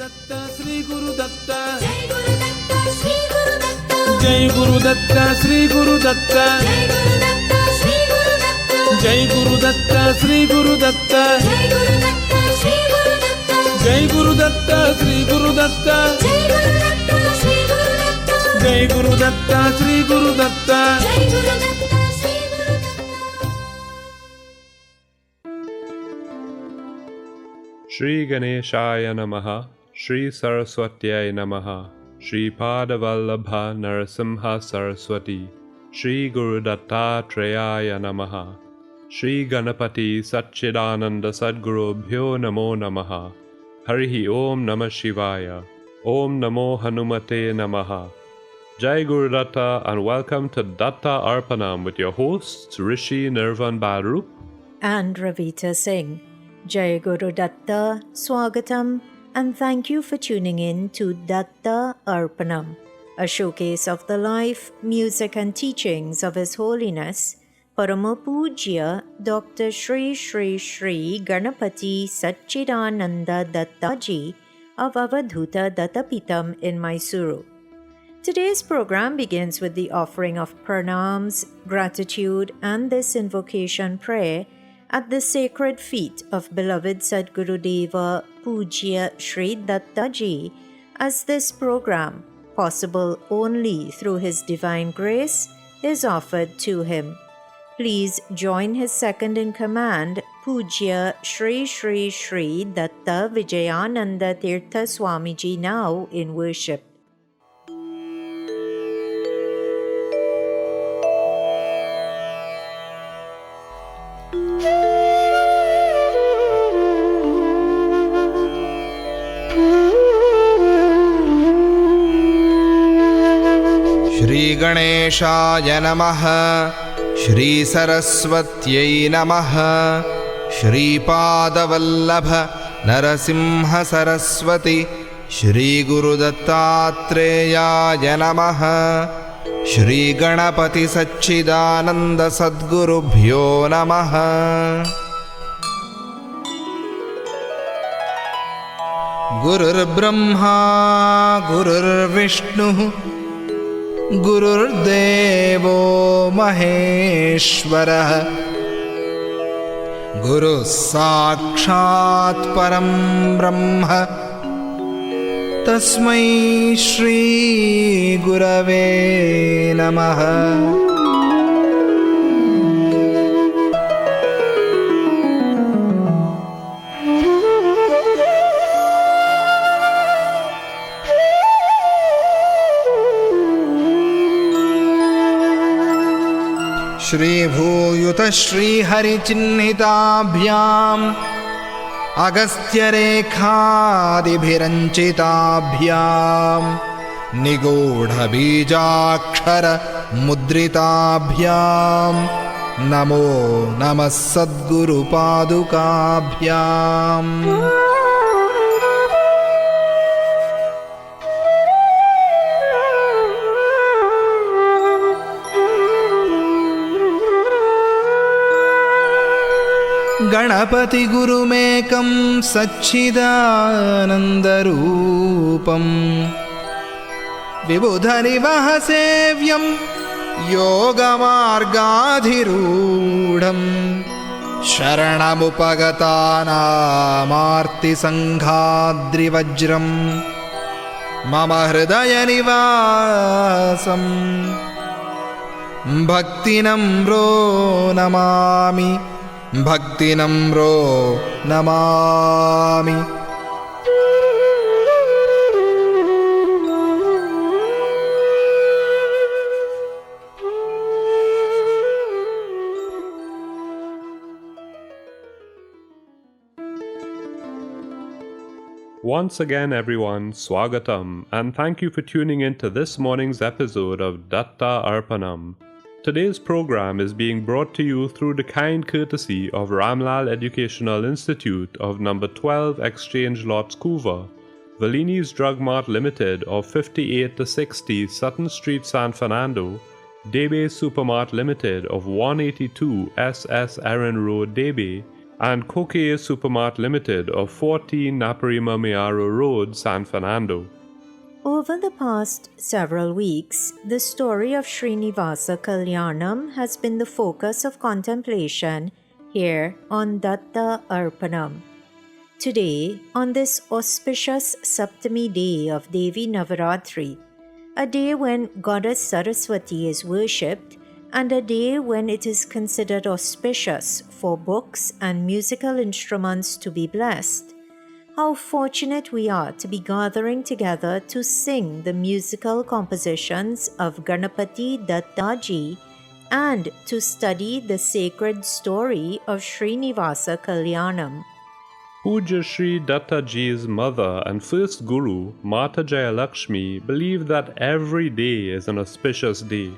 Datta, Sri Guru Datta. Jai Guru Datta, Sri Guru Datta. Jai Guru Datta, Sri Guru Datta. Jai Guru Datta, Sri Guru Datta. Jai Guru Datta, Sri Guru Datta. Jai Guru Datta, Sri Guru Datta. Shri Ganeshaya Namaha, Shri Saraswatyaya Namaha, Shri Padavallabha Narasimha Saraswati, Shri Guru Dattatreya Namaha, Shri Ganapati Satchidananda Sadgurubhyo Namo Namaha, Harihi Om Namah Shivaya, Om Namo Hanumate Namaha. Jai Guru Datta and welcome to Datta Arpanam with your hosts Rishi Nirvan Baru and Ravita Singh. Jai Guru Datta, Swagatam, and thank you for tuning in to Datta Arpanam, a showcase of the life, music and teachings of His Holiness, Paramapujya Dr. Shri Shri Shri Ganapati Satchidananda Dattaji of Avadhuta Dattapitam in Mysuru. Today's program begins with the offering of pranams, gratitude, and this invocation prayer at the sacred feet of beloved Sadguru Deva Pujya Shri Dattaji, as this program, possible only through His divine grace, is offered to him. Please join his second in command, Pujya Shri Shri Shri Datta Vijayananda Tirtha Swamiji, now in worship. Shri गणेशाय नमः, श्री सरस्वत्यै नमः, श्रीपादवल्लभ नरसिंह सरस्वती, श्री गुरुदत्तात्रेयाय नमः, श्री गणपति सच्चिदानंद सद्गुरुभ्यो नमः। गुरुर्ब्रह्मा गुरुर्विष्णुः गुरुर्देवो महेश्वरः, गुरुः साक्षात् परं ब्रह्म, तस्मै श्री गुरवे नमः। श्रीभूयुत श्रीहरिचिह्निताभ्याम् अगस्त्यरेखादिभिरञ्चिताभ्याम् निगूढबीजाक्षरमुद्रिताभ्याम् नमो नमः सद्गुरुपादुकाभ्याम्। गणपति गुरुमेकं सच्चिदानन्दरूपं, विबुधनिवहसेव्यं योगमार्गाधिरूढं, शरणमुपगतानामार्तिसङ्घाद्रिवज्रं मम हृदयनिवासं भक्तिनम्रो Namami, भक्तिनम्रो Namami. Once again, everyone, Swagatam, and thank you for tuning in to this morning's episode of Datta Arpanam. Today's program is being brought to you through the kind courtesy of Ramlal Educational Institute of number 12 Exchange Lots, Couva, Valini's Drug Mart Limited of 58 to 60 Sutton Street, San Fernando, Debe Supermart Limited of 182 SS Erin Road, Debe, and Koke Supermart Limited of 14 Naparima Road, San Fernando. Over the past several weeks, the story of Srinivasa Kalyanam has been the focus of contemplation here on Datta Arpanam. Today, on this auspicious Saptami day of Devi Navaratri, a day when Goddess Saraswati is worshipped and a day when it is considered auspicious for books and musical instruments to be blessed, how fortunate we are to be gathering together to sing the musical compositions of Ganapati Dattaji and to study the sacred story of Srinivasa Kalyanam. Puja Sri Dattaji's mother and first guru, Mata Jayalakshmi, believed that every day is an auspicious day.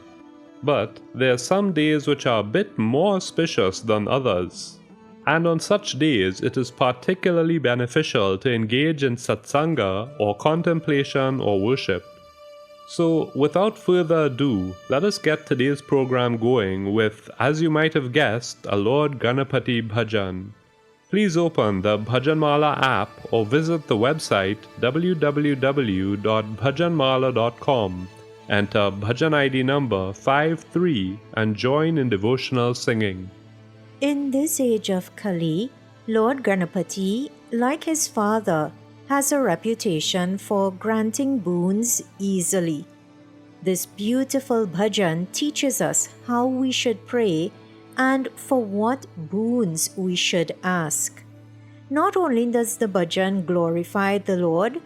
But there are some days which are a bit more auspicious than others. And on such days, it is particularly beneficial to engage in satsanga or contemplation or worship. So, without further ado, let us get today's program going with, as you might have guessed, a Lord Ganapati Bhajan. Please open the Bhajanmala app or visit the website www.bhajanmala.com. Enter Bhajan ID number 53 and join in devotional singing. In this age of Kali, Lord Ganapati, like his father, has a reputation for granting boons easily. This beautiful bhajan teaches us how we should pray and for what boons we should ask. Not only does the bhajan glorify the Lord,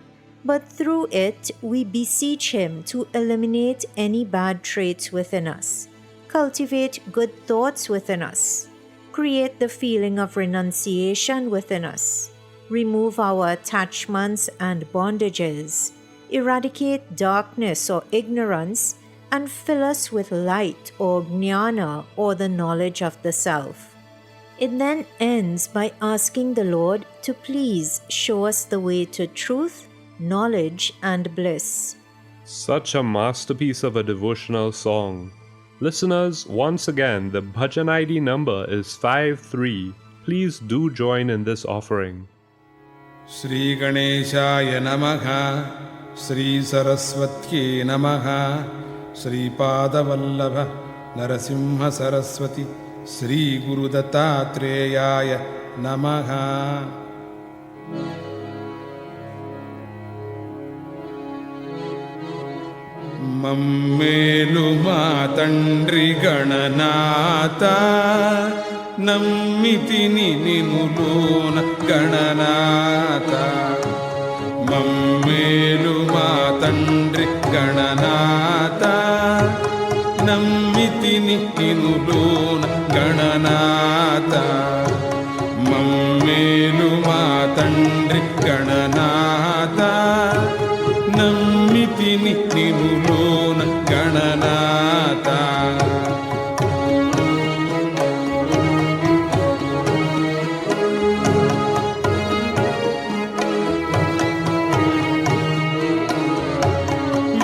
but through it we beseech Him to eliminate any bad traits within us, cultivate good thoughts within us, create the feeling of renunciation within us, remove our attachments and bondages, eradicate darkness or ignorance, and fill us with light or jnana or the knowledge of the self. It then ends by asking the Lord to please show us the way to truth, knowledge, and bliss. Such a masterpiece of a devotional song. Listeners, once again, the Bhajan ID number is 53. Please do join in this offering. Shri Ganeshaya Namaha, Shri Saraswatye Namaha, Shri Padavallabha Narasimha Saraswati, Shri Guru Dattatreya Namaha. మమ్మేలు మా తండ్రి గణనాథ, నమ్మితిని నినులోన గణనాథ. మమ్మేలు మా తండ్రి గణనాథ, నమ్మితిని నినులోన గణనాథ. మమ్మేలు మా తండ్రి గణనాథ, నమ్మితిని నినులోన గణనాథ.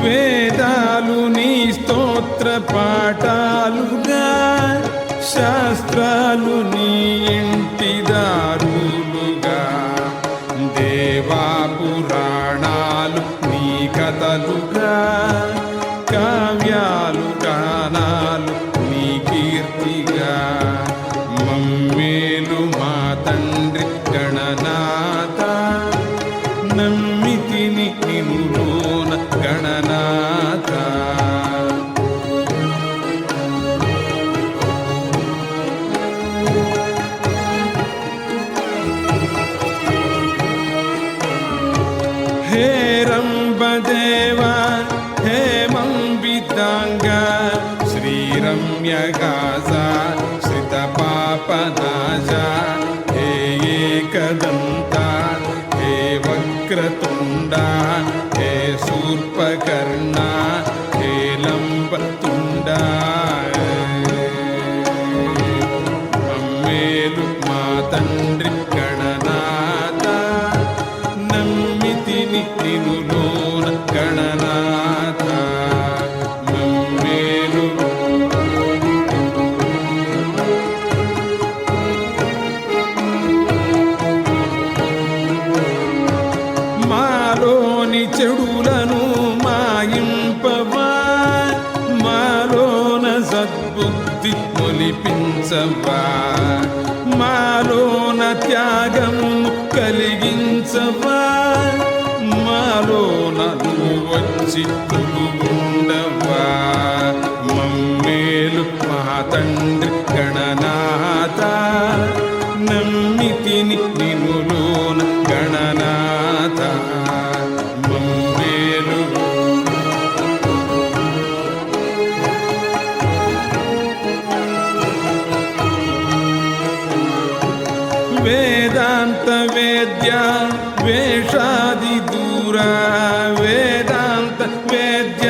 వేదాలు నీ స్తోత్ర పాఠాలుగా, శాస్త్రాలు నీ ఇంటి దారులుగా, దేవా పురాణాలు నీ కథలుగా, కావ్యాలు గానాలు నీ కీర్తిగా. మమ్మేలు మా తండ్రి గణనాథ, నమ్మితిని నినులోన గణనాథ. హే రంబదేవ, హే మంబితాంగ, శ్రీరమ్యగాస శ్రిత పాపనాశ, హే ఏకదంత, హే వక్రతుండ, హే శూర్పకర్ణ, హే లంబతుండ. మమ్మేలు మా తండ్రి గణనాథ, నమ్మితిని నినులోన గణనాథ. మమ్మేలు మాలోని చెడులను మాయింపవా, మాలోన సద్బుద్ధి మొలిపించవా, మాలోన త్యాగము కలిగించవా, మాలోన నువ్వు వచ్చి ఉండవా. మమ్మేలు మా తండ్రి గణనాథ, నమ్మితిని నినులోన గణనాథ, మమ్మేలు. వేదాంత వేద్య వేషాది దూర, వేదాంత వేద్య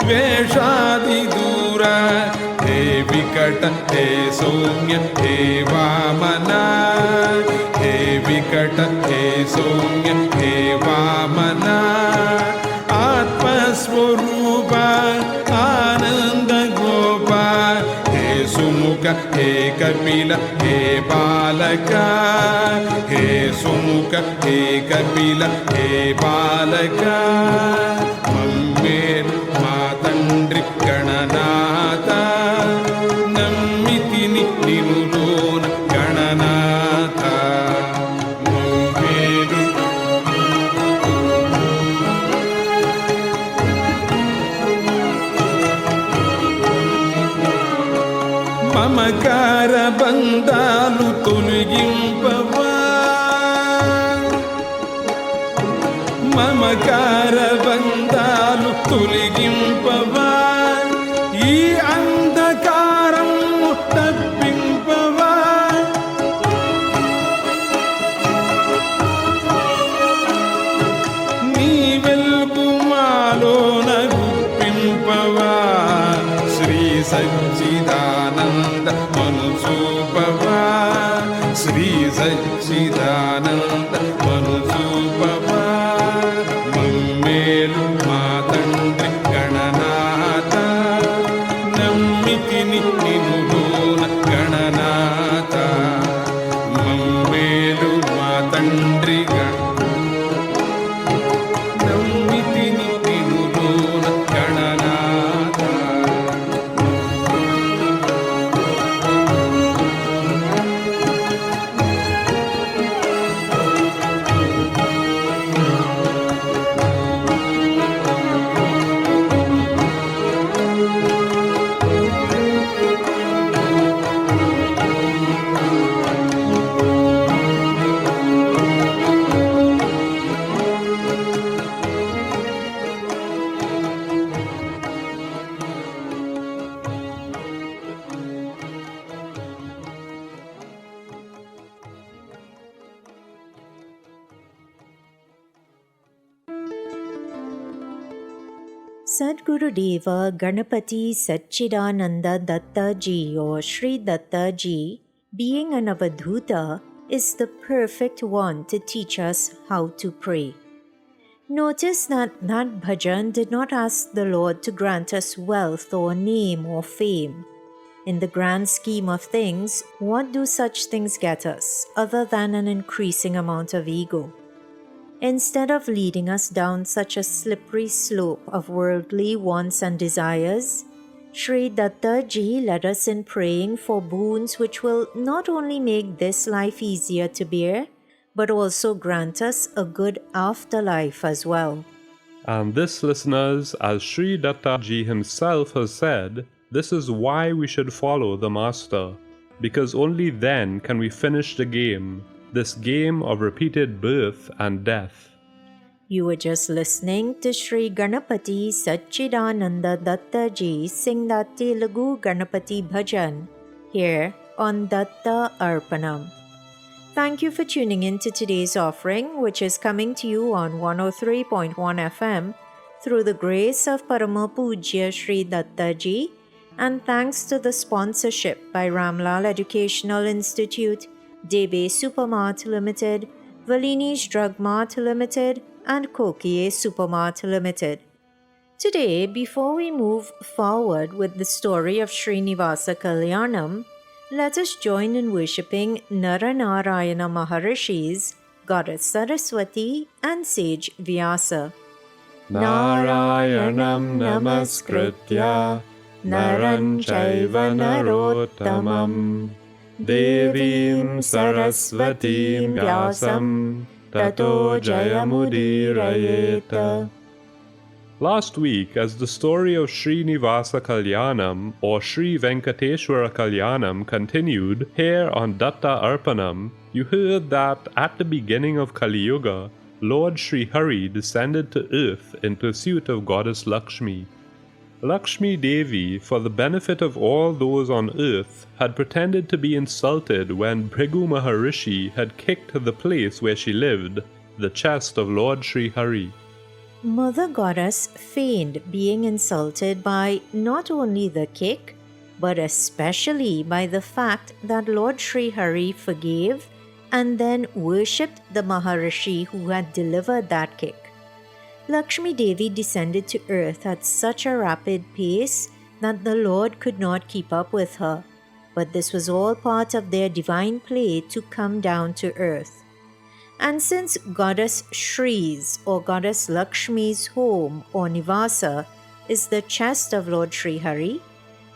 వేషాది దూర, హే వికట హే సౌమ్య హే వామన, హే వికట హే సౌమ్య హే వామన, ఆత్మస్వరూప ఆనంద గోప, హే సుముఖ హే కపిల హే బాలక, హే సుముఖ హే కపిల హే బాలక, మమ్మేలు మా తండ్రి గణనాథ, నమ్మితిని నినులోన గణనాథ, మమ్మేలు. మమకార బంధాలు తొలగింపవా, మమకార బంధాలు తొలగింపవా, ఈ అంధకారం తప్పింపవా, నీ వెలుగు మాలోన గుప్పింపవా, శ్రీ సచ్చిదానంద మనుసూపవా, శ్రీ సచ్చిదానంద మనుసూపవా, మమ్మేలు మా తండ్రి గణనాథ, నమ్మితిని నినులోన గణనాథ, మమ్మేలు మా తండ్రి నమ్మితిని నినులోన Gananatha. Sadgurudeva Ganapati Satchidananda Datta Ji or Sri Datta Ji, being an Avadhuta, is the perfect one to teach us how to pray. Notice that bhajan did not ask the Lord to grant us wealth or name or fame. In the grand scheme of things, what do such things get us other than an increasing amount of ego? Instead of leading us down such a slippery slope of worldly wants and desires, Sri Datta Ji led us in praying for boons which will not only make this life easier to bear, but also grant us a good afterlife as well. And this, listeners, as Sri Datta Ji himself has said, this is why we should follow the Master, because only then can we finish the game, this game of repeated birth and death. You were just listening to Sri Ganapati Satchidananda Datta Ji sing that Telugu Ganapati Bhajan here on Datta Arpanam. Thank you for tuning in to today's offering, which is coming to you on 103.1 FM through the grace of Parama Pujya Sri Datta Ji, and thanks to the sponsorship by Ramlal Educational Institute, Debe Supermart Limited, Valini's Drug Mart Limited, and Kokie Supermart Limited. Today, before we move forward with the story of Srinivasa Kalyanam, let us join in worshipping Naranarayana Maharishi's Goddess Saraswati and sage Vyasa. Narayanam namaskritya naran chaiva narottamam devim saraswatim vyasam tato jayamudirayeta. Last week, as the story of Srinivasa Kalyanam or Sri Venkateshwara Kalyanam continued here on Datta Arpanam, you heard that at the beginning of Kali Yuga, Lord Sri Hari descended to earth in pursuit of Goddess Lakshmi. Lakshmi Devi, for the benefit of all those on earth, had pretended to be insulted when Bhrigu Maharishi had kicked the place where she lived, the chest of Lord Sri Hari. Mother Goddess feigned being insulted by not only the kick, but especially by the fact that Lord Sri Hari forgave and then worshipped the Maharishi who had delivered that kick. Lakshmi Devi descended to earth at such a rapid pace that the Lord could not keep up with her, but this was all part of their divine play to come down to earth. And since Goddess Shri's or Goddess Lakshmi's home or Nivasa is the chest of Lord Sri Hari,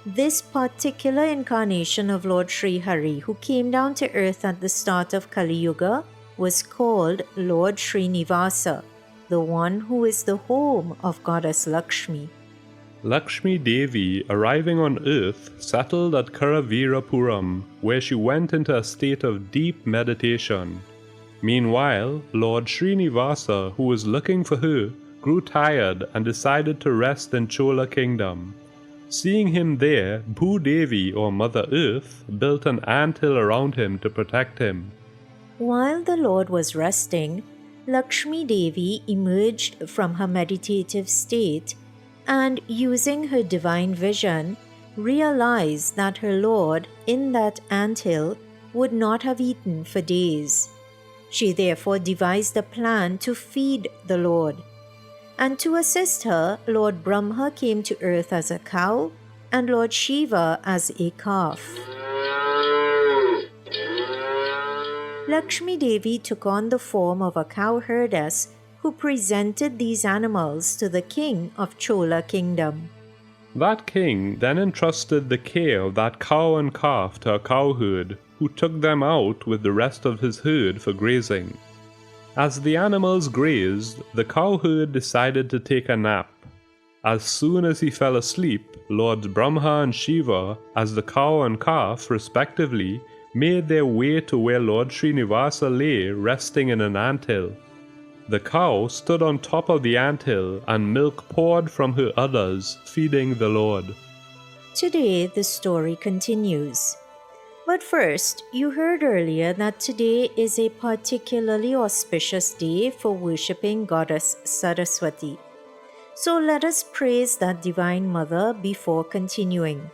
this particular incarnation of Lord Sri Hari who came down to earth at the start of Kali Yuga was called Lord Srinivasa, the one who is the home of Goddess Lakshmi. Lakshmi Devi, arriving on earth, settled at Karavirapuram, where she went into a state of deep meditation. Meanwhile, Lord Srinivasa, who was looking for her, grew tired and decided to rest in Chola kingdom. Seeing him there, Bhudevi or Mother Earth built an anthill around him to protect him. While the Lord was resting, Lakshmi Devi emerged from her meditative state and, using her divine vision, realized that her Lord in that anthill would not have eaten for days. She therefore devised a plan to feed the Lord. And to assist her, Lord Brahma came to earth as a cow and Lord Shiva as a calf. Lakshmi Devi took on the form of a cowherdess who presented these animals to the king of Chola kingdom. That king then entrusted the care of that cow and calf to a cowherd, who took them out with the rest of his herd for grazing. As the animals grazed, the cowherd decided to take a nap. As soon as he fell asleep, Lords Brahma and Shiva, as the cow and calf respectively, made their way to where Lord Srinivasa lay resting in an anthill. The cow stood on top of the anthill and milk poured from her udders, feeding the Lord. Today the story continues. But first, you heard earlier that today is a particularly auspicious day for worshipping Goddess Saraswati. So let us praise that Divine Mother before continuing.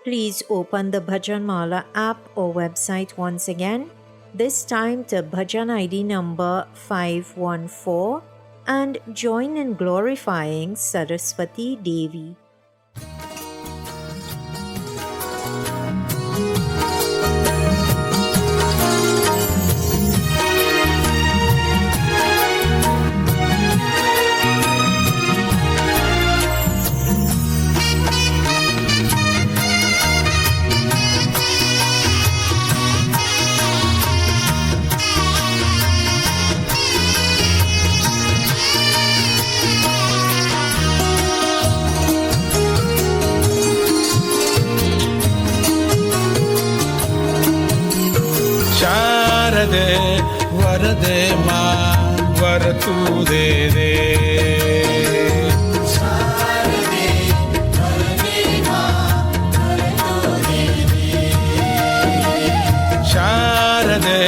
Please open the Bhajan Mala app or website once again, this time to Bhajan ID number 514, and join in glorifying Saraswati Devi. शारदे वरदे मां वरतु दे दे शारदे वरदे मां वरतु दे दे शारदे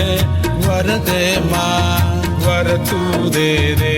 वरदे मां वरतु दे दे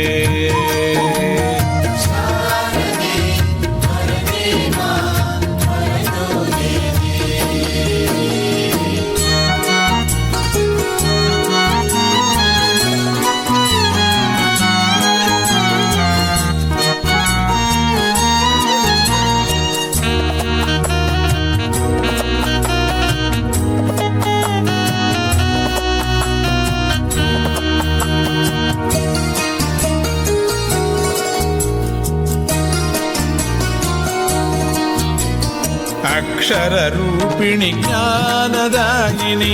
अक्षररूपिणि ज्ञानदायिनि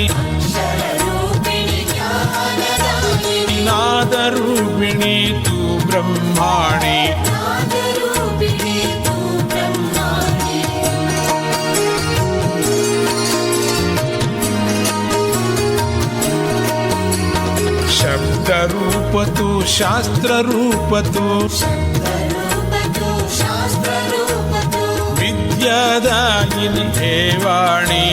नादरूपिणि तु ब्रह्माणि शब्दरूप तु शास्त्ररूप तु विद्यादायिनि देवाणि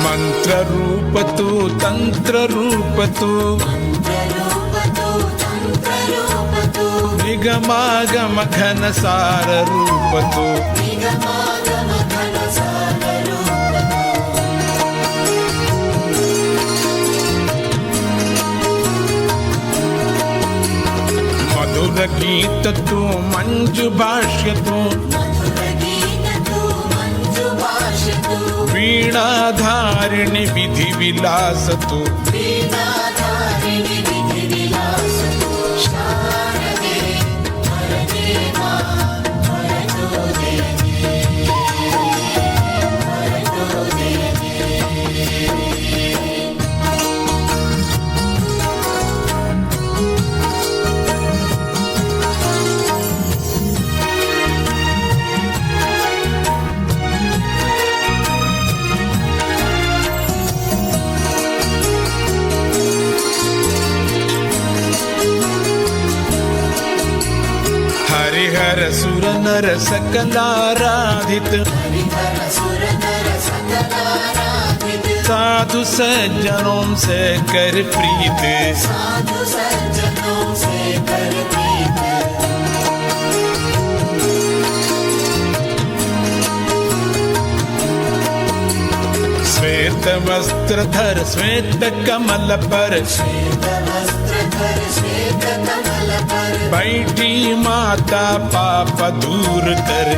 मंत्ररूप तु तंत्ररूप तु निगमागम घनसाररूप तु मधुरगीत तु मंजुभाष्य तु वीणाधारिणि विधिविलास तु हरिहर सुर नर सकलाराधित साधु सज्जनों से कर प्रीत श्वेत वस्त्रधर श्वेत कमल पर बैठी माता पाप दूर कर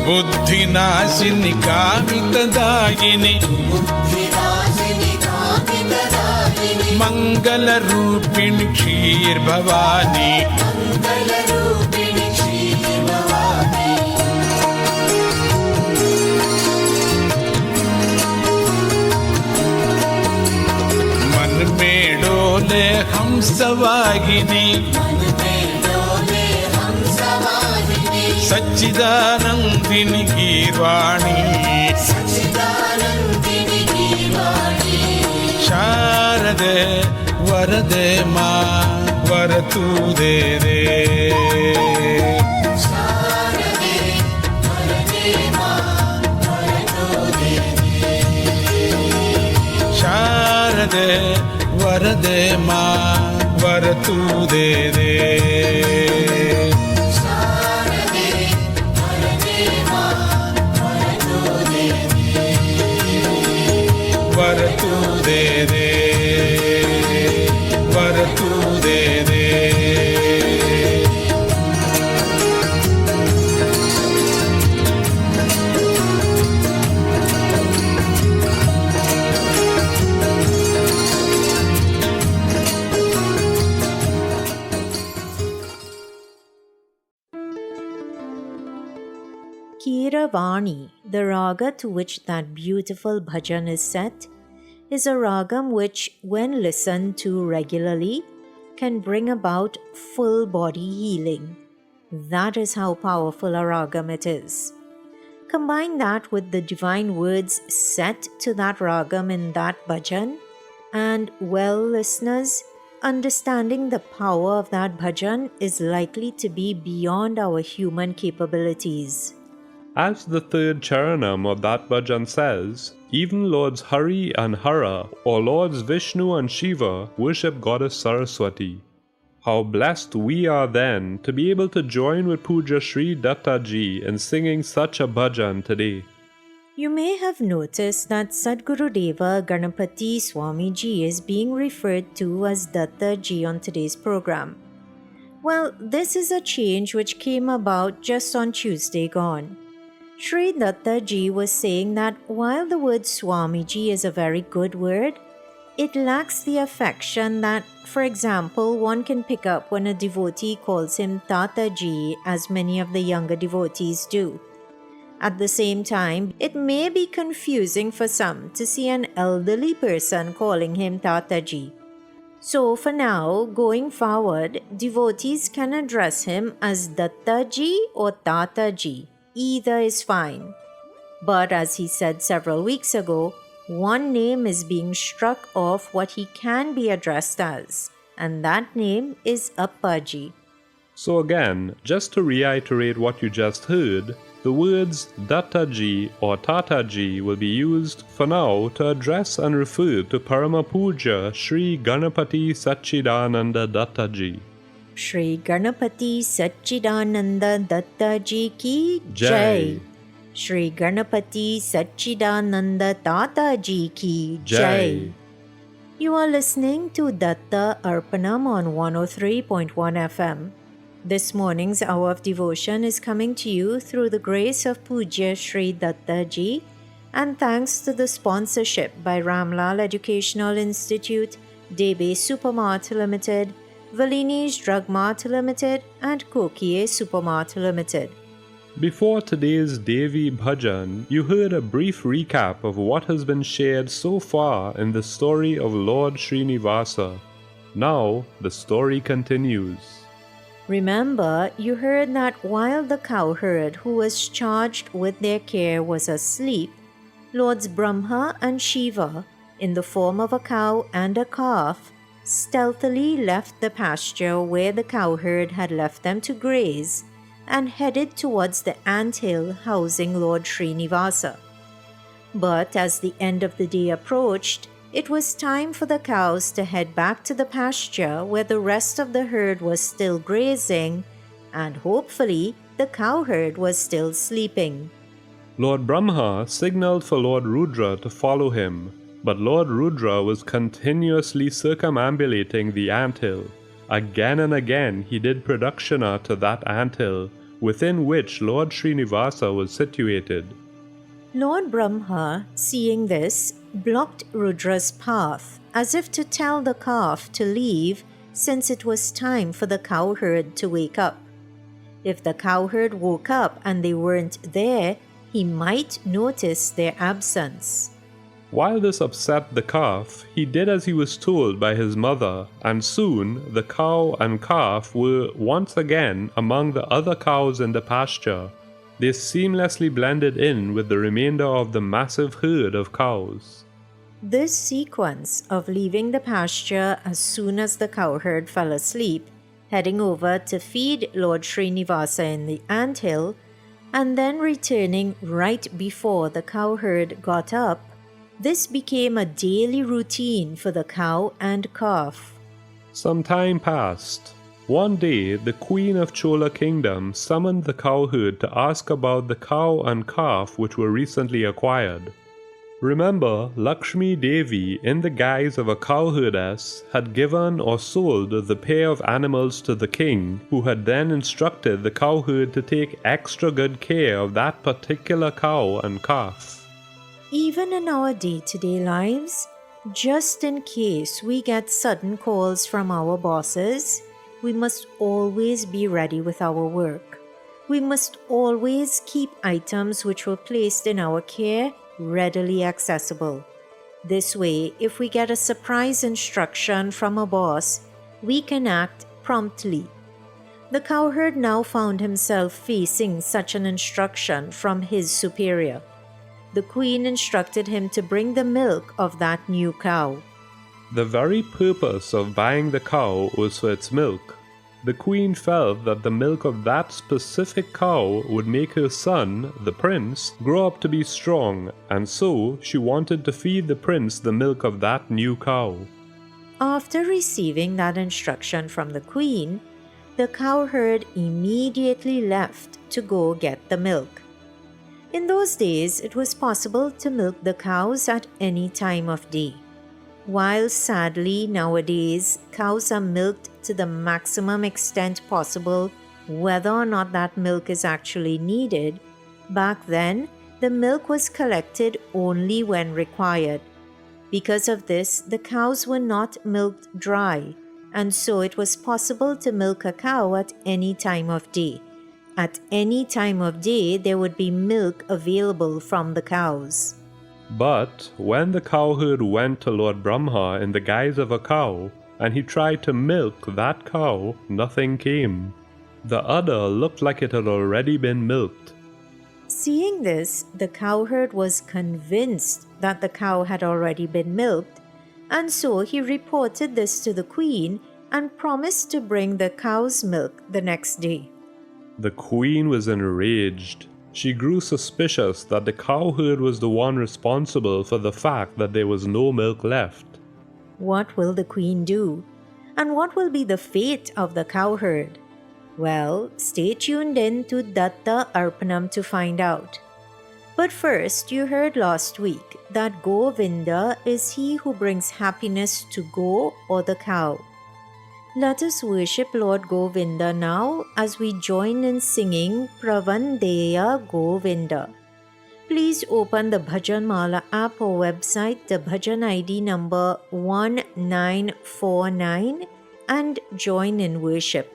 बुद्धिनाशिनि कामितदायिनि मंगलरूपिणि क्षीरभवानि मन में डोले हंसवाहिनी सच्चिदानंदिनी गीर्वाणी शारदे वरदे मां वरतु दे दे शारदे वरदे मां वरतु दे दे वरतु दे दे वरतु दे दे Kiravani, the raga to which that beautiful bhajan is set, is a ragam which, when listened to regularly, can bring about full body healing. That is how powerful a ragam it is. Combine that with the divine words set to that ragam in that bhajan, and, well, listeners, understanding the power of that bhajan is likely to be beyond our human capabilities. As the third charanam of that bhajan says, even Lords Hari and Hara, or Lords Vishnu and Shiva, worship Goddess Saraswati. How blessed we are then to be able to join with Puja Sri Datta ji in singing such a bhajan today. You may have noticed that Sadguru Deva Ganapati Swamiji is being referred to as Datta ji on today's program. Well, this is a change which came about just on Tuesday gone. Sri Datta ji was saying that while the word Swamiji is a very good word, it lacks the affection that, for example, one can pick up when a devotee calls him Tata ji, as many of the younger devotees do. At the same time, it may be confusing for some to see an elderly person calling him Tata ji. So for now, going forward, devotees can address him as Datta ji or Tata ji. Either is fine. But as he said several weeks ago, one name is being struck off what he can be addressed as, and that name is Appaji. So again, just to reiterate what you just heard, the words Dattaji or Tataji will be used for now to address and refer to Parama Puja Sri Ganapati Satchidananda Dattaji. Shri Ganapati Satchidananda Dattaji ki Jai. Jai. Shri Ganapati Satchidananda Tataji ki Jai. Jai. You are listening to Datta Arpanam on 103.1 FM. This morning's hour of devotion is coming to you through the grace of Puja Sri Datta Ji and thanks to the sponsorship by Ramlal Educational Institute, Debe Supermart Limited, Valini's Drug Mart Limited and Kokie Supermart Limited. Before today's Devi Bhajan, you heard a brief recap of what has been shared so far in the story of Lord Srinivasa. Now, the story continues. Remember, you heard that while the cowherd who was charged with their care was asleep, Lords Brahma and Shiva, in the form of a cow and a calf, stealthily left the pasture where the cowherd had left them to graze and headed towards the anthill housing Lord Srinivasa. But as the end of the day approached, it was time for the cows to head back to the pasture where the rest of the herd was still grazing, and hopefully the cowherd was still sleeping. Lord Brahma signaled for Lord Rudra to follow him, but Lord Rudra was continuously circumambulating the anthill. Again and again he did pradakshina to that anthill, within which Lord Srinivasa was situated. Lord Brahma, seeing this, blocked Rudra's path, as if to tell the calf to leave since it was time for the cowherd to wake up. If the cowherd woke up and they weren't there, he might notice their absence. While this upset the calf, he did as he was told by his mother, and soon the cow and calf were once again among the other cows in the pasture. They seamlessly blended in with the remainder of the massive herd of cows. This sequence of leaving the pasture as soon as the cowherd fell asleep, heading over to feed Lord Srinivasa in the anthill, and then returning right before the cowherd got up, this became a daily routine for the cow and calf. Some time passed. One day, the Queen of Chola Kingdom summoned the cowherd to ask about the cow and calf which were recently acquired. Remember, Lakshmi Devi, in the guise of a cowherdess, had given or sold the pair of animals to the king, who had then instructed the cowherd to take extra good care of that particular cow and calf. Even in our day-to-day lives, just in case we get sudden calls from our bosses, we must always be ready with our work. We must always keep items which were placed in our care readily accessible. This way, if we get a surprise instruction from a boss, we can act promptly. The cowherd now found himself facing such an instruction from his superior. The queen instructed him to bring the milk of that new cow. The very purpose of buying the cow was for its milk. The queen felt that the milk of that specific cow would make her son, the prince, grow up to be strong, and so she wanted to feed the prince the milk of that new cow. After receiving that instruction from the queen, the cowherd immediately left to go get the milk. In those days, it was possible to milk the cows at any time of day. While sadly nowadays cows are milked to the maximum extent possible, whether or not that milk is actually needed, back then the milk was collected only when required. Because of this, the cows were not milked dry, and so it was possible to milk a cow at any time of day. At any time of day, there would be milk available from the cows. But when the cowherd went to Lord Brahma in the guise of a cow, and he tried to milk that cow, nothing came. The udder looked like it had already been milked. Seeing this, the cowherd was convinced that the cow had already been milked, and so he reported this to the queen and promised to bring the cow's milk the next day. The queen was enraged. She grew suspicious that the cowherd was the one responsible for the fact that there was no milk left. What will the queen do? And what will be the fate of the cowherd? Well, stay tuned in to Datta Arpanam to find out. But first, you heard last week that Govinda is he who brings happiness to Go or the cow. Let us worship Lord Govinda now as we join in singing Pravandeya Govinda. Please open the Bhajan Mala app or website, the Bhajan ID number 1949, and join in worship.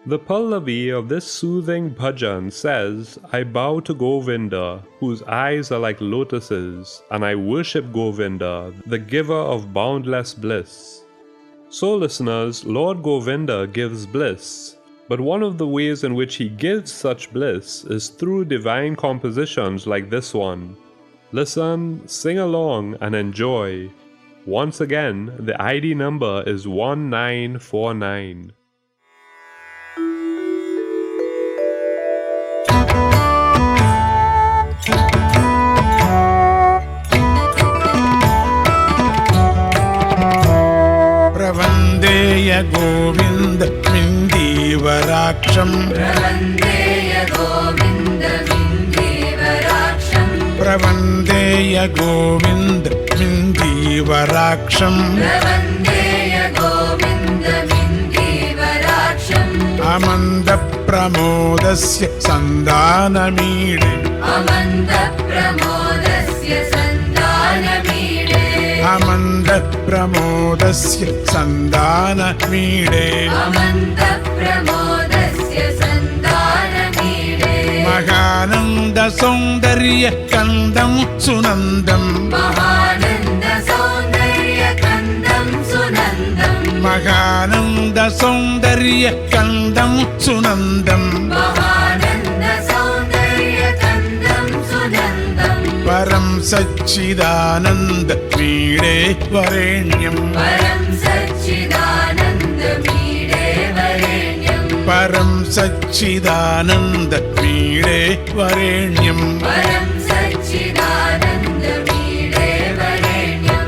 The Pallavi of this soothing bhajan says, I bow to Govinda, whose eyes are like lotuses, and I worship Govinda, the giver of boundless bliss. So listeners, Lord Govinda gives bliss, but one of the ways in which he gives such bliss is through divine compositions like this one. Listen, sing along, and enjoy. Once again, the ID number is 1949. प्रवन्देय Govind मिन्दीवराक्षम् प्रवन्देय Govind मिन्दीवराक्षम् प्रवन्देय Govind मिन्दीवराक्षम् प्रवन्देय Govind मिन्दीवराक्षम् अमन्दप्रमोदस्य सन्दानमीडे अमन्दप्रमोदस्य सन्दानमीडे अमन्दप्रमोदस्य सन्दानमीडे अमन्दप्रमोदस्य सन्दानमीडे महानन्दसौन्दर्यकन्दं सुनन्दम् महानन्दसौन्दर्यकन्दं सुनन्दम् महानन्दसौन्दर्यकन्दं सुनन्दम् महानन्दसौन्दर्यकन्दं सुनन्दम् परं सच्चिदानन्द मीडे वरेण्यम् परं सच्चिदानन्द मीडे वरेण्यम् परं सच्चिदानन्द मीडे वरेण्यम् परं सच्चिदानन्द मीडे वरेण्यम्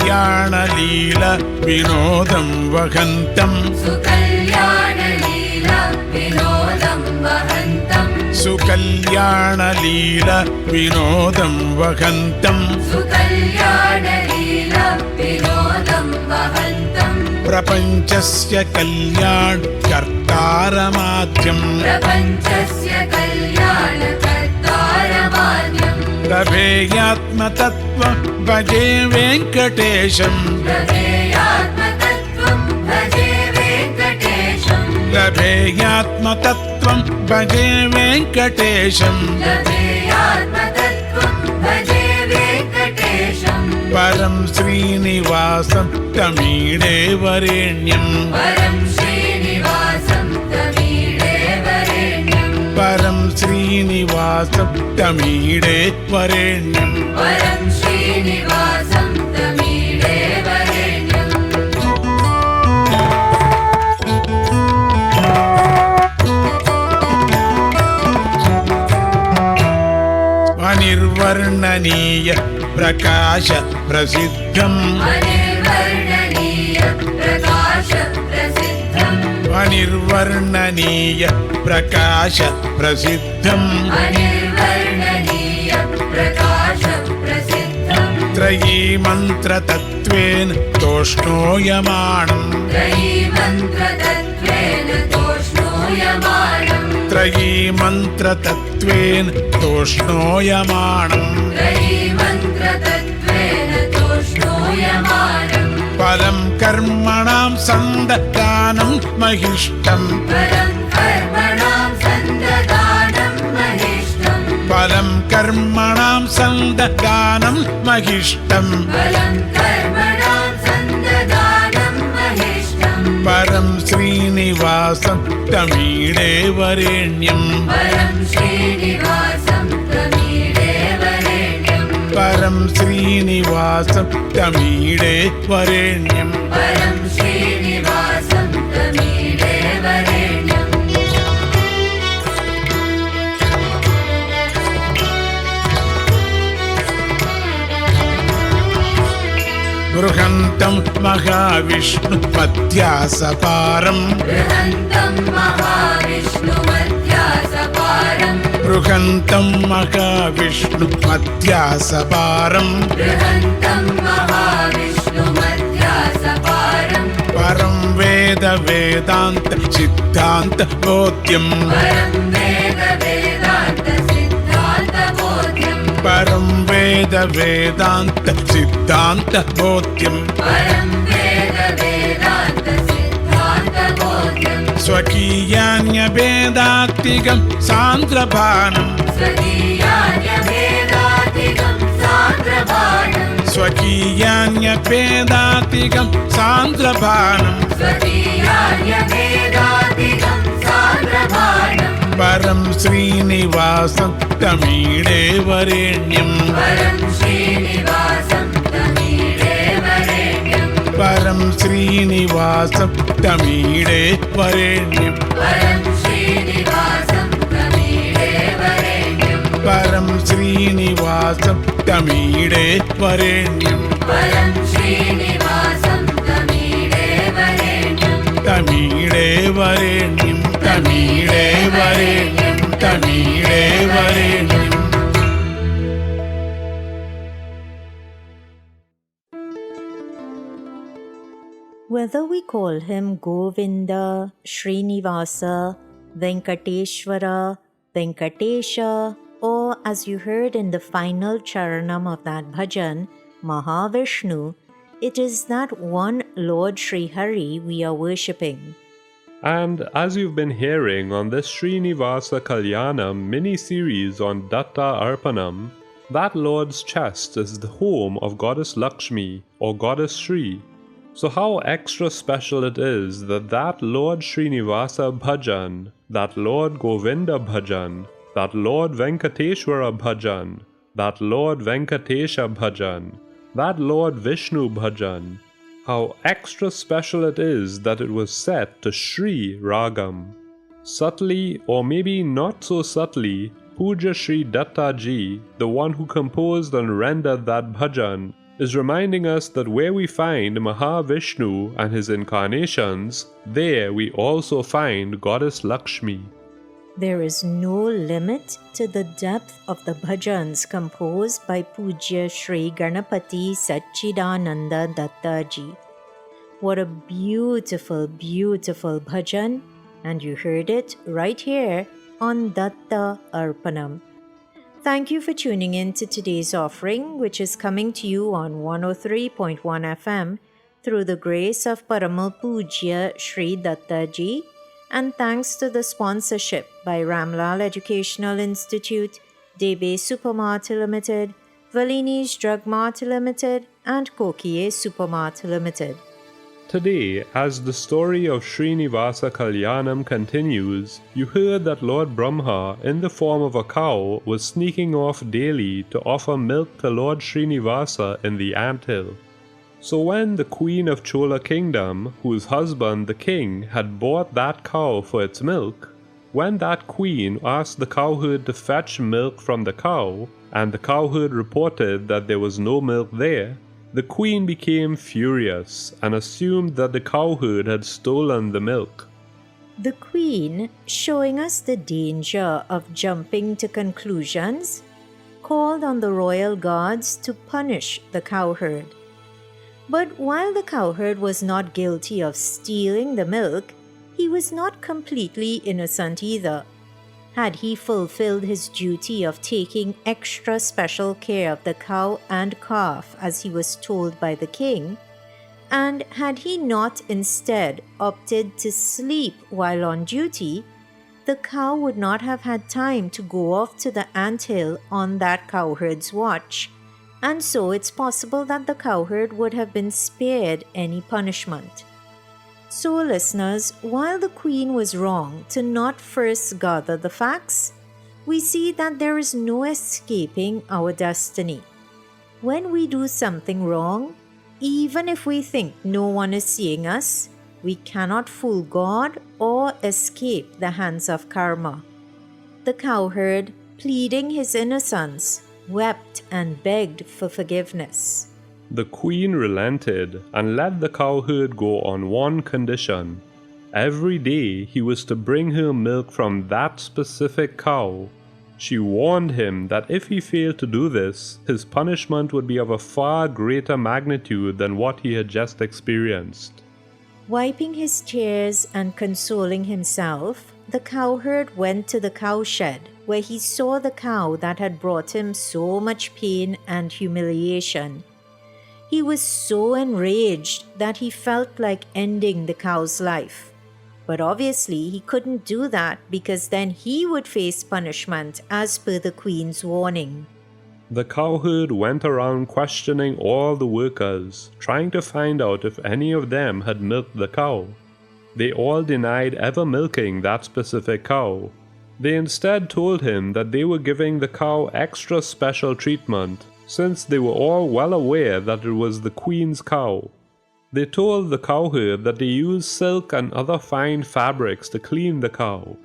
सुकल्याणलीला विनोदं वहन्तम् सुकल्याणलीला विनोदं वहन्तम् सुकल्याणलीला विनोदं वहन्तम् सुकल्याणलीला विनोदं वहन्तम् प्रपञ्चस्य कल्याणकर्तारमाद्यम् प्रपञ्चस्य कल्याणकर्तारमाद्यम् लभेयात्मतत्त्वं भजे वेङ्कटेशम् लभेयात्मतत्त्वं भजे वेङ्कटेशम् लभेयात्मतत्त्वं भजे वेङ्कटेशम् लभेयात्मतत्त्वं भजे वेङ्कटेशम् परं श्रीनिवासं तमीडे वरेण्यम् परं श्रीनिवासं तमीडे वरेण्यम् परं श्रीनिवासं तमीडे वरेण्यम् परं श्रीनिवासं तमीडे वरेण्यम् अनिर्वर्णनीय प्रकाश प्रसिद्धम् अनिर्वर्णनीय प्रकाश प्रसिद्धम् अनिर्वर्णनीय प्रकाश प्रसिद्धम् अनिर्वर्णनीय प्रकाश प्रसिद्धम् त्रयी मन्त्रतत्त्वेन तोष्णोयमाणम् त्रयीमन्त्रतत्त्वेन तोष्णोयमानम् त्रयी मन्त्रतत्त्वेन तोष्णोयमाणम् त्रयीमन्त्रतत्त्वेन तोष्णोयमानम् फलं कर्मणां सन्ददानं महिष्टम् परं कर्मणां सन्ददानं महिष्टम् फलं कर्मणां सन्ददानं महिष्टम् फलं कर्मणां सन्ददानं महिष्टम् परं श्रीनिवासं तमीडे वरेण्यम् परं श्रीनिवासं तमीडे वरेण्यम् परं श्रीनिवासं तमीडे वरेण्यम् परं श्रीनिवासं तमीडे वरेण्यम् बृहन्तं महाविष्णुमध्यासपारम् बृहन्तं महाविष्णुमध्यासपारम् बृहन्तं महाविष्णुमध्यासपारम् बृहन्तं महाविष्णुमध्यासपारम् परं वेद वेदान्त सिद्धान्त बोध्यम् परं वेद वेदान्त सिद्धान्त बोध्यम् परं वेद वेदान्त सिद्धान्त बोध्यम् परं वेद वेदान्त सिद्धान्त बोध्यम् स्वकीयान्यभेदात्तिकं सान्द्रभानम् स्वकीयान्यभेदातिकं सान्द्रभाणम् स्वकीयान्यभेदात्तिकं सान्द्रभानम् स्वकीयान्यभेदातिकं सान्द्रभाणम् परं श्रीनिवासं तमीडे वरेण्यम् परं श्रीनिवासं तमीडे वरेण्यम् परं श्रीनिवासं तमीडे वरेण्यम् परं श्रीनिवासं तमीडे वरेण्यम् परं श्रीनिवासं तमीडे वरेण्यम् परं श्रीनिवासं तमीडे वरेण्यम् तमीडे वरेण्यम् तमीडे वरेण्यम् तमीडे वरेण्यम् Whether we call him Govinda, Srinivasa, Venkateshwara, Venkatesha, or as you heard in the final charanam of that bhajan, Mahavishnu, it is that one Lord Sri Hari we are worshipping. And as you've been hearing on this Srinivasa Kalyanam mini-series on Datta Arpanam, that Lord's chest is the home of Goddess Lakshmi or Goddess Sri. So how extra special it is that that Lord Srinivasa bhajan, that Lord Govinda bhajan, that Lord Venkateshwara bhajan, that Lord Venkatesha bhajan, that Lord Vishnu bhajan, how extra special it is that it was set to Sri Ragam. Subtly, or maybe not so subtly, Puja Sri Datta Ji, the one who composed and rendered that bhajan, is reminding us that where we find Mahavishnu and his incarnations, there we also find Goddess Lakshmi. There is no limit to the depth of the bhajans composed by Pujya Sri Ganapati Satchidananda Datta Ji. What a beautiful, beautiful bhajan, and you heard it right here on Datta Arpanam. Thank you for tuning in to today's offering, which is coming to you on 103.1 FM through the grace of Paramal Pujya Sri Datta Ji, and thanks to the sponsorship by Ramlal Educational Institute, Debe Supermart Limited, Valini's Drug Mart Limited, and Kokie Supermart Limited. Today, as the story of Srinivasa Kalyanam continues, you heard that Lord Brahma, in the form of a cow, was sneaking off daily to offer milk to Lord Srinivasa in the anthill. So when the Queen of Chola Kingdom, whose husband the king had bought that cow for its milk, when that queen asked the cowherd to fetch milk from the cow, and the cowherd reported that there was no milk there, the queen became furious and assumed that the cowherd had stolen the milk. The Queen, showing us the danger of jumping to conclusions, called on the royal guards to punish the cowherd. But while the cowherd was not guilty of stealing the milk, he was not completely innocent either. Had he fulfilled his duty of taking extra special care of the cow and calf as he was told by the king, and had he not instead opted to sleep while on duty, the cow would not have had time to go off to the anthill on that cowherd's watch, and so it's possible that the cowherd would have been spared any punishment. So, listeners, while the Queen was wrong to not first gather the facts, we see that there is no escaping our destiny. When we do something wrong, even if we think no one is seeing us, we cannot fool God or escape the hands of karma. The cowherd, pleading his innocence, wept and begged for forgiveness. The queen relented and let the cowherd go on one condition. Every day he was to bring her milk from that specific cow. She warned him that if he failed to do this, his punishment would be of a far greater magnitude than what he had just experienced. Wiping his tears and consoling himself, the cowherd went to the cowshed, where he saw the cow that had brought him so much pain and humiliation. He was so enraged that he felt like ending the cow's life. But obviously he couldn't do that because then he would face punishment as per the queen's warning. The cowherd went around questioning all the workers, trying to find out if any of them had milked the cow. They all denied ever milking that specific cow. They instead told him that they were giving the cow extra special treatment, since they were all well aware that it was the queen's cow. They told the cowherd that they used silk and other fine fabrics to clean the cow.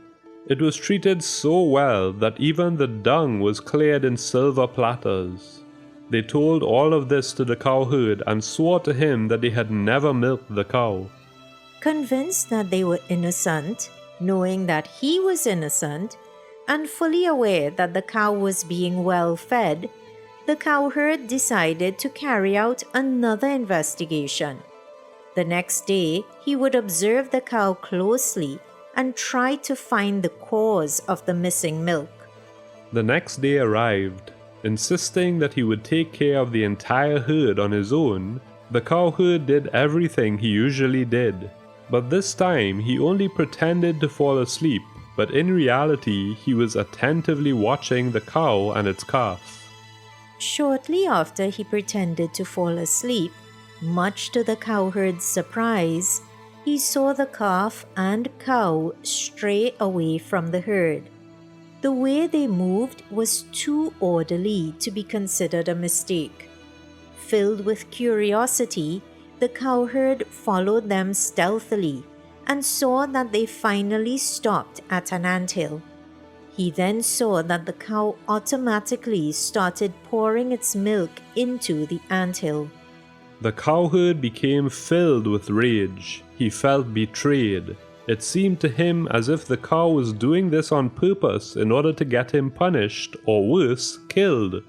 It was treated so well that even the dung was cleared in silver platters. They told all of this to the cowherd and swore to him that they had never milked the cow. Convinced that they were innocent, knowing that he was innocent, and fully aware that the cow was being well fed, the cowherd decided to carry out another investigation. The next day, he would observe the cow closely and try to find the cause of the missing milk. The next day arrived. Insisting that he would take care of the entire herd on his own, the cowherd did everything he usually did. But this time he only pretended to fall asleep, but in reality he was attentively watching the cow and its calf. Shortly after he pretended to fall asleep, much to the cowherd's surprise, he saw the calf and cow stray away from the herd. The way they moved was too orderly to be considered a mistake. Filled with curiosity, the cowherd followed them stealthily and saw that they finally stopped at an anthill. He then saw that the cow automatically started pouring its milk into the anthill. The cowherd became filled with rage. He felt betrayed. It seemed to him as if the cow was doing this on purpose in order to get him punished, or worse, killed.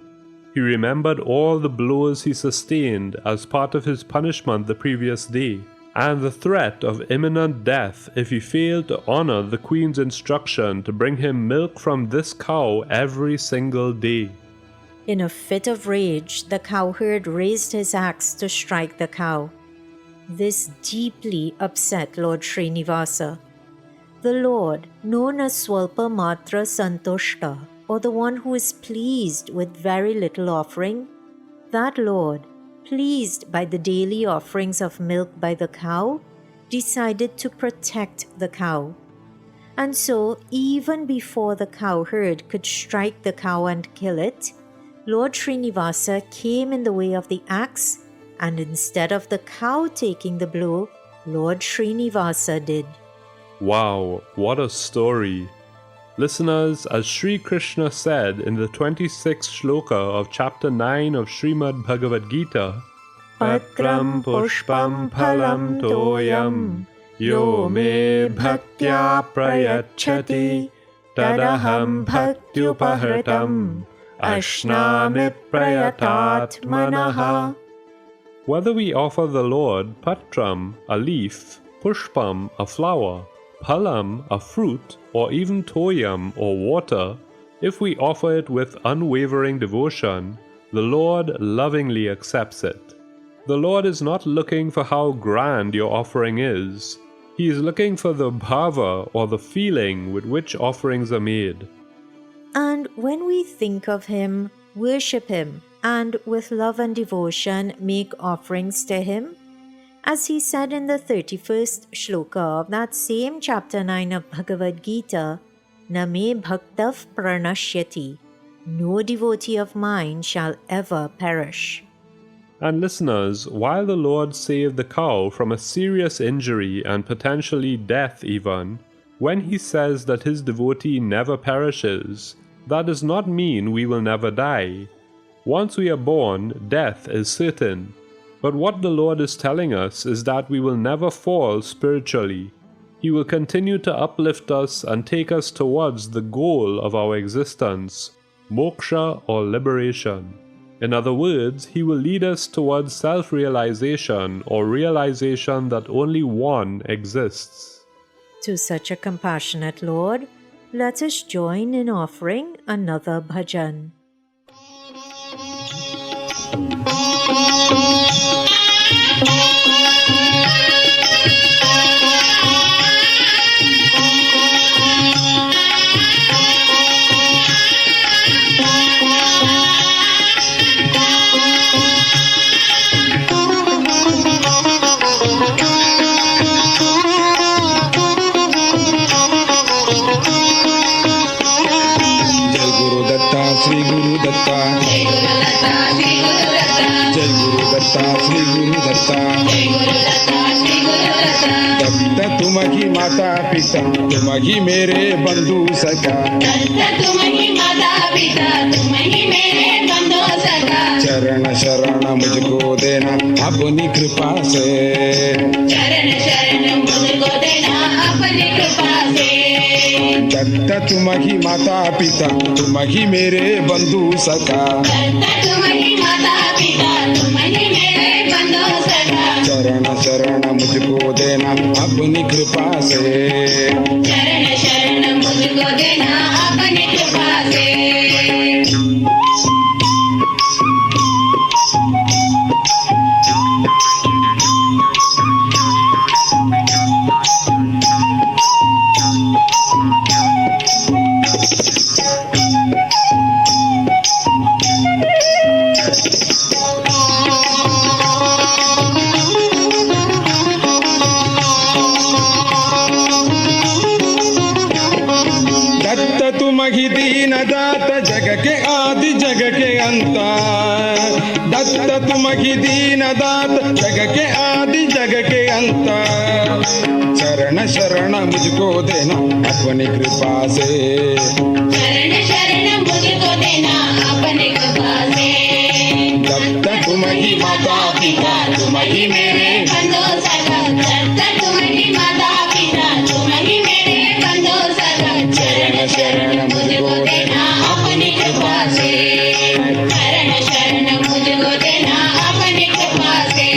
He remembered all the blows he sustained as part of his punishment the previous day. and the threat of imminent death if he failed to honor the queen's instruction to bring him milk from this cow every single day. In a fit of rage, the cowherd raised his axe to strike the cow. This deeply upset Lord Srinivasa. The Lord, known as Swalpa Matra Santushta, or the one who is pleased with very little offering, that Lord, pleased by the daily offerings of milk by the cow, decided to protect the cow. And so, even before the cowherd could strike the cow and kill it, Lord Srinivasa came in the way of the axe, and instead of the cow taking the blow, Lord Srinivasa did. Wow, what a story! Listeners, as Sri Krishna said in the 26th shloka of chapter 9 of Srimad Bhagavad Gita, Patram pushpam phalam toyam yo me bhaktya prayachati tadaham bhaktyupahartam ashnami prayatat manaha. Whether we offer the Lord patram, a leaf, pushpam, a flower, phalam, a fruit, or even toyam, or water, if we offer it with unwavering devotion, the Lord lovingly accepts it. The Lord is not looking for how grand your offering is. He is looking for the bhava, or the feeling with which offerings are made. And when we think of Him, worship Him, and with love and devotion make offerings to Him, as He said in the 31st shloka of that same chapter 9 of Bhagavad Gita, Na me bhaktav pranashyati, no devotee of mine shall ever perish. And listeners, while the Lord saved the cow from a serious injury and potentially death even, when He says that His devotee never perishes, that does not mean we will never die. Once we are born, death is certain. But what the Lord is telling us is that we will never fall spiritually. He will continue to uplift us and take us towards the goal of our existence, moksha or liberation. In other words, He will lead us towards self-realization or realization that only one exists. To such a compassionate Lord, let us join in offering another bhajan. Sri Guru Datta, Jai Guru Datta, Sri Guru Datta, Datta तुम्हारी माता पिता, तुम्हारी मेरे बंधु सखा, दत्ता तुम्हारी माता पिता, तुम्हारी मेरे बंधु सखा, चरण शरण मुझको देना अपनी कृपा से, चरण शरण मुझको देना अपनी कृपा से, दत्ता तुम्हारी माता पिता, तुम्हारी मेरे बंधु सखा, दत्ता तुम्हारी माता पिता, तुम्हारी मेरे बंधु सखा, चरण शरण मुझको देना अपनी कृपा से, चरण शरण मुझको देना अपनी कृपा से। तुम्हारी दीन दात जग के आदि जग के अंत, दत्त तुम्हारी दीन दात जग के आदि जग के अंत, चरण शरण मुझको देना अपनी कृपा से, चरण शरण मुझको देना अपनी कृपा से, दत्त तुम्हारी माता पिता, तुम्हारी मेरे बंधु सखा, दत्त तुम्हारी माता पिता, तुम्हारी मेरे बंधु सखा, चरण शरण मुझको देना अपनी कृपा से, चरण शरण मुझको देना अपनी कृपा से।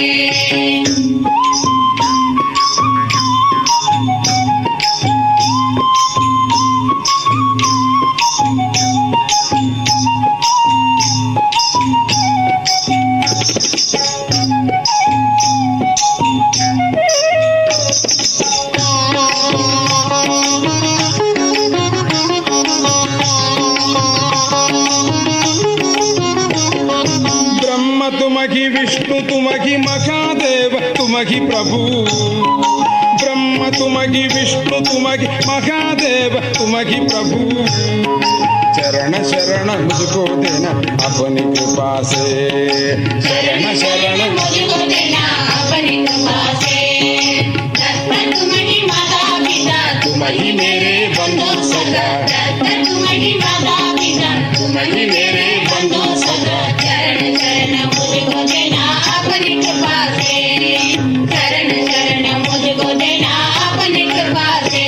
तुमहि विष्णु तुमहि महादेव तुमहि प्रभु ब्रह्म तुमहि विष्णु तुमहि महादेव तुमहि प्रभु शरण शरण मुझको देना अपनी कृपा से शरण शरण मुझको देना अपनी कृपा से दत्ता तुम्हारी माता पिता तुम्हि मेरे बंधु सदा दत्ता तुम्हारी माता पिता तुम्हि मेरे बंधु सदा शरण शरण मुझको देना अपनी कृपा से शरण शरण मुझको देना अपनी कृपा से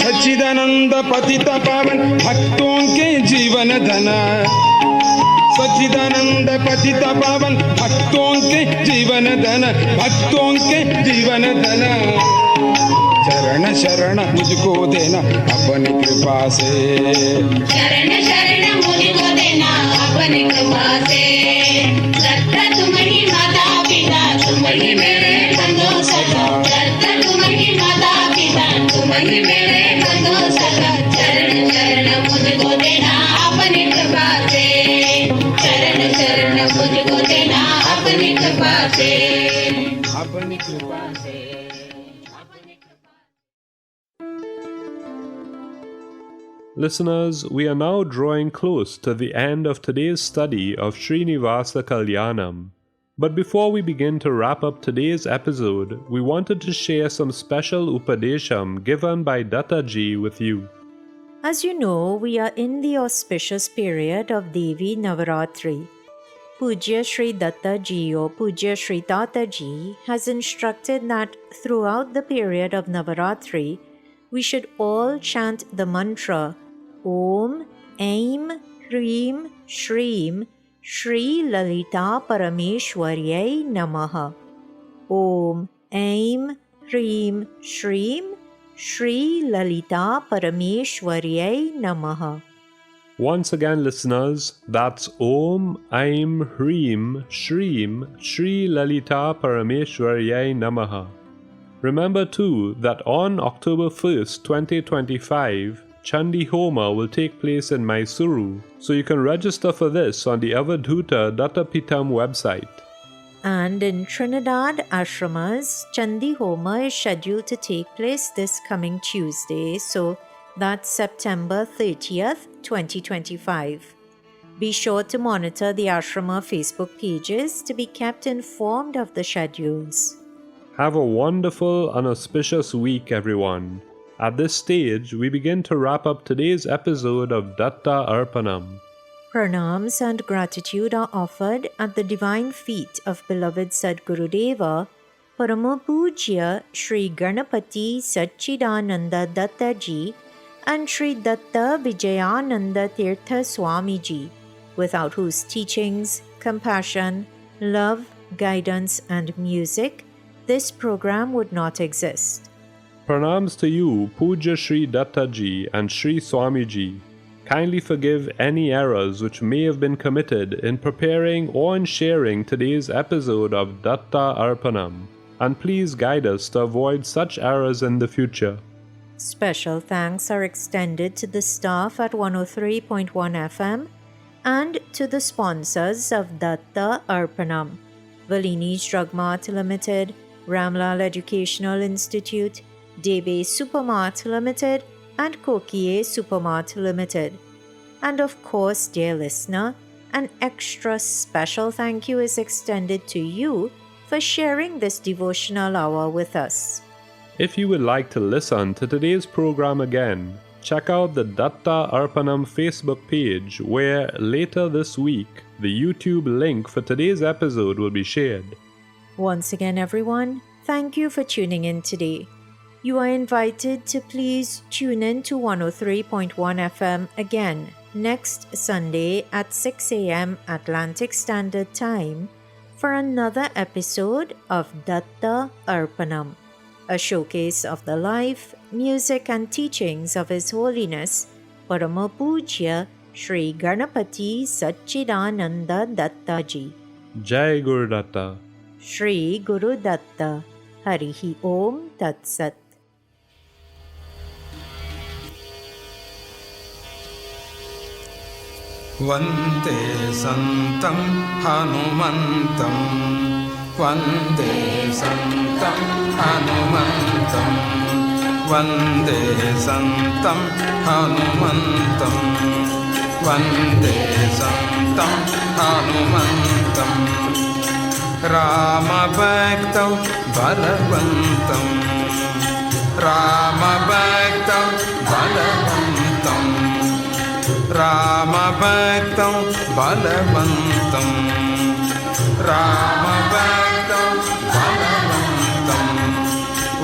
सच्चिदानंद पतित पावन भक्तों के जीवन धन सच्चिदानंद पतित पावन भक्तों के जीवन धन भक्तों के जीवन धन शरण शरण मुझको देना अपनी कृपा से शरण शरण मुझको देना अपनी कृपा से दत्ता तुम्हारी माता पिता तुम्हारी मेरे बंधु सखा दत्ता तुम्हारी माता पिता तुम्हारी मेरे बंधु सखा शरण शरण मुझको देना अपनी कृपा से शरण शरण मुझको देना अपनी कृपा से अपनी कृपा से Listeners, we are now drawing close to the end of today's study of Srinivasa Kalyanam. But before we begin to wrap up today's episode, we wanted to share some special Upadesham given by Datta ji with you. As you know, we are in the auspicious period of Devi Navaratri. Pujya Sri Datta ji or Pujya Sri Tata ji has instructed that throughout the period of Navaratri, we should all chant the mantra Om Aim Hreem Shreem Shri Lalita Parameshwaryai Namaha. Om Aim Hreem Shreem Shri Lalita Parameshwaryai Namaha. Once again, listeners, that's Om Aim Hreem Shreem Shri Lalita Parameshwaryai Namaha. Remember too that on October 1st, 2025, Chandi Homa will take place in Mysuru, so you can register for this on the Avadhuta Dattapitam website. And in Trinidad Ashramas, Chandi Homa is scheduled to take place this coming Tuesday, so that's September 30th, 2025. Be sure to monitor the Ashrama Facebook pages to be kept informed of the schedules. Have a wonderful and auspicious week, everyone. At this stage, we begin to wrap up today's episode of Datta Arpanam. Pranams and gratitude are offered at the divine feet of beloved Sadgurudeva, Paramapujya Sri Ganapati Satchidananda Datta Ji and Sri Datta Vijayananda Tirtha Swamiji, without whose teachings, compassion, love, guidance, and music, this program would not exist. Pranams to you, Puja Sri Datta Ji and Sri Swamiji. Kindly forgive any errors which may have been committed in preparing or in sharing today's episode of Datta Arpanam, and please guide us to avoid such errors in the future. Special thanks are extended to the staff at 103.1 FM and to the sponsors of Datta Arpanam, Valini's Drug Mart Limited, Ramlal Educational Institute, Debe Supermart Limited, and Kokie Supermart Limited. And of course, dear listener, an extra special thank you is extended to you for sharing this devotional hour with us. If you would like to listen to today's program again, check out the Datta Arpanam Facebook page where later this week the YouTube link for today's episode will be shared. Once again, everyone, thank you for tuning in today. You are invited to please tune in to 103.1 FM again next Sunday at 6 a.m. Atlantic Standard Time for another episode of Datta Arpanam, a showcase of the life, music, and teachings of His Holiness Parama Pujya Sri Ganapati Satchidananda Dattaji. Jai Guru Datta. Sri Guru Datta. Harihi Om Tat Sat. वन्दे सन्तं हनुमन्तं वन्दे सन्तं हनुमन्तं वन्दे सन्तं हनुमन्तं वन्दे सन्तं हनुमन्तं रामभक्तौ बलवन्तं रामभक्तौ बलवन्तं रामभक्तं बलवन्तं रामभक्तं बलवन्तं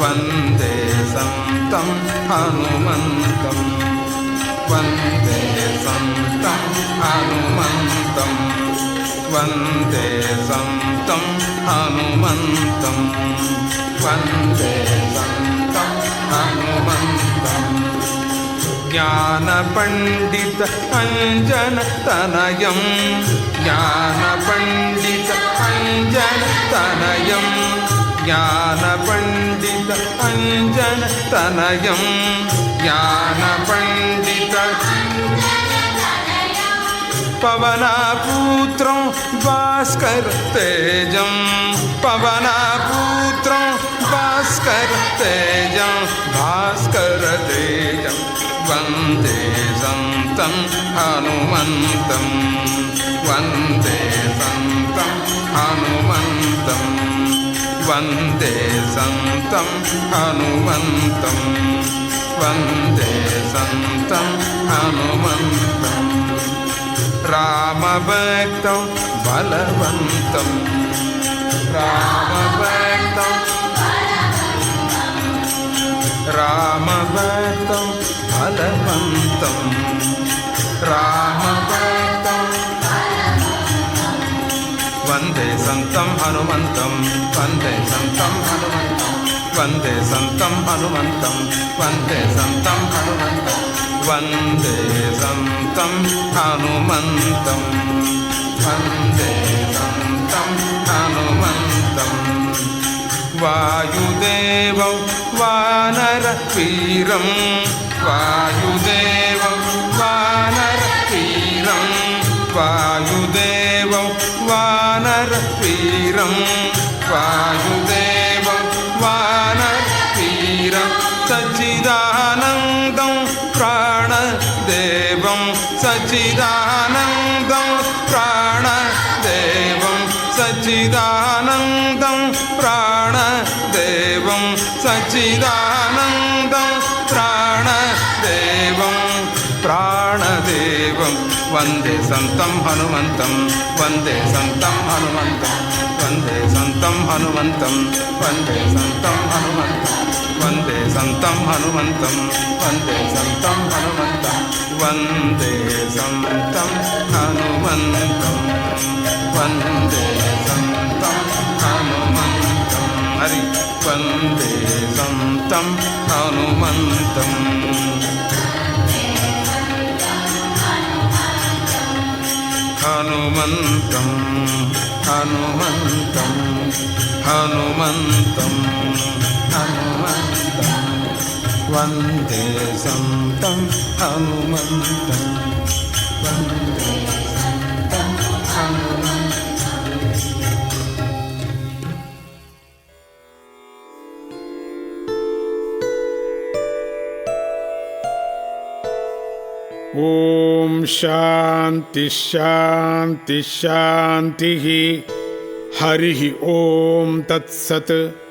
वन्दे सन्तं हनुमन्तं वन्दे सन्तं हनुमन्तं वन्दे सन्तं हनुमन्तं वन्दे सन्तं हनुमन्तं ज्ञानपण्डित अञ्जनतनयं ज्ञानपण्डित अञ्जनतनयं ज्ञानपण्डित अञ्जनतनयं ज्ञानपण्डित पवनपुत्रं भास्करतेजं पवनपुत्रं भास्करतेजं भास्करतेजं वन्दे सन्तं हनुमन्तं वन्दे सन्तं हनुमन्तं वन्दे सन्तं हनुमन्तं वन्दे सन्तं हनुमन्तं रामभक्तं बलवन्तं रामभक्तं रामभक्तं बलवन्तं रामभक्तं वन्दे सन्तं हनुमन्तं वन्दे सन्तं हनुमन्तं वन्दे सन्तं हनुमन्तं वन्दे सन्तं हनुमन्तं वन्दे सन्तं हनुमन्तं वन्दे सन्तं हनुमन्तं वायुदेवं वानरवीरं वायुदेवं वानरवीरं वायुदेवं वानरवीरं वायुदेवं वानरवीरं सच्चिदानन्दं प्राणदेवं सच्चिदानन्दं प्राणदेवं सच्चिदानन्दं प्राणदेवं सच्चिदानन्दं प्राणदेवं प्राणदेवं वन्दे सन्तं हनुमन्तं वन्दे सन्तं हनुमन्तं वन्दे सन्तं हनुमन्तं वन्दे सन्तं हनुमन्तं वन्दे सन्तं हनुमन्तं वन्दे सन्तं हनुमन्तं वन्दे सन्तं हनुमन्तं वन्दे सन्तं हनुमन्तं हरि वन्दे सन्तं हनुमन्तं हनुमन्तं हनुमन्तं हनुमन्तं हनुमन्तं वन्दे सन्तं हनुमन्तं वन्दे सन्तं हनुमन्तं ॐ शान्ति शान्ति शान्तिः हरिः ॐ तत्सत्।